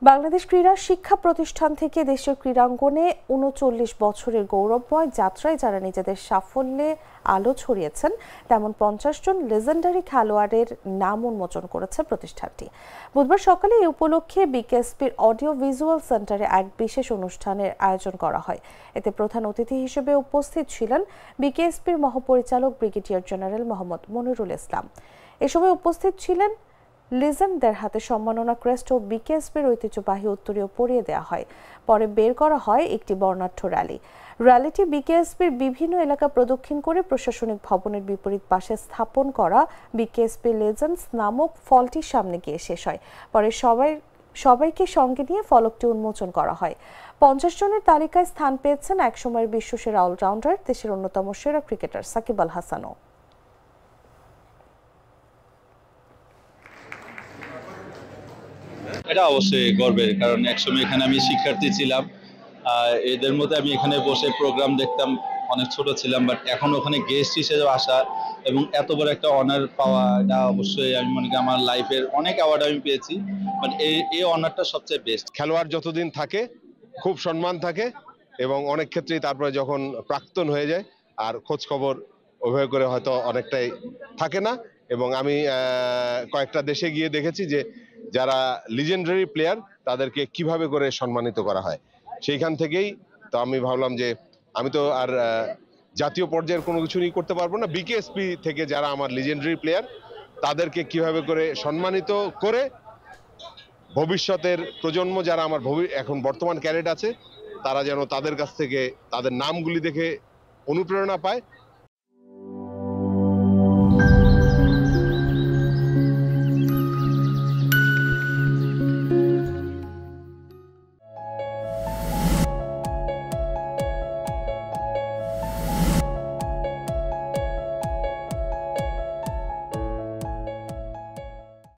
বাংলাদেশ ক্রীড়া শিক্ষা প্রতিষ্ঠান থেকে দেশের ক্রীড়াঙ্গনে ৩৯ বছরের গৌরবময় যাত্রায় যারা নিজেদের সাফল্যে আলো ছড়িয়েছেন তেমন ৫০ জন লেজেন্ডারি খেলোয়াড়ের নাম উন্মোচন করেছে প্রতিষ্ঠানটি। বুধবার সকালে এই উপলক্ষে বিকেএসপির অডিও ভিজুয়াল সেন্টারে এক বিশেষ অনুষ্ঠানের আয়োজন করা হয়। এতে প্রধান অতিথি হিসেবে উপস্থিত ছিলেন বিকেএসপির মহাপরিচালক ব্রিগেডিয়ার জেনারেল মোহাম্মদ মনিরুল ইসলাম। এ সময় উপস্থিত ছিলেন লিজেন্ডদের হাতে সম্মাননা ক্রেস্ট ও বিকেএসপির ঐতিহ্যবাহী উত্তরীয় পরিয়ে দেওয়া হয়। পরে বের করা হয় একটি বর্ণাঢ্য র্যালিটি বিকেএসপির বিভিন্ন এলাকা প্রদক্ষিণ করে প্রশাসনিক ভবনের বিপরীত পাশে স্থাপন করা বিকেএসপি লেজেন্ডস নামক ফলটির সামনে গিয়ে শেষ হয়। পরে সবাইকে সঙ্গে নিয়ে ফলকটি উন্মোচন করা হয়। ৫০ জনের তালিকায় স্থান পেয়েছেন একসময়ের বিশ্বসেরা অলরাউন্ডার, দেশের অন্যতম সেরা ক্রিকেটার সাকিব আল হাসানও। এটা অবশ্যই গর্বের, কারণ একসময় এখানে আমি শিক্ষার্থী ছিলাম। এদের মধ্যে আমি এখানে বসে প্রোগ্রাম দেখতাম, অনেক ছোট ছিলাম, বাট এখন ওখানে গেস্ট হিসেবে আসা এবং এত বড় একটা অনার পাওয়া, এটা অবশ্যই আমি মনে করি আমার লাইফের অনেক অ্যাওয়ার্ড আমি পেয়েছি, বাট এই অনারটা সবচেয়ে বেস্ট। খেলোয়াড় যতদিন থাকে খুব সম্মান থাকে এবং অনেক ক্ষেত্রেই তারপরে যখন প্রাক্তন হয়ে যায় আর খোঁজ খবর ওভাবে করে হয়তো অনেকটাই থাকে না। এবং আমি কয়েকটা দেশে গিয়ে দেখেছি যে যারা লিজেন্ডারি প্লেয়ার তাদেরকে কিভাবে করে সম্মানিত করা হয়। সেইখান থেকেই তো আমি ভাবলাম যে আমি তো আর জাতীয় পর্যায়ের কোনো কিছু নিয়ে করতে পারবো না, বিকেএসপি থেকে যারা আমার লিজেন্ডারি প্লেয়ার তাদেরকে কিভাবে করে সম্মানিত করে ভবিষ্যতের প্রজন্ম যারা আমার এখন বর্তমান ক্যাডেট আছে তারা যেন তাদের কাছ থেকে তাদের নামগুলি দেখে অনুপ্রেরণা পায়।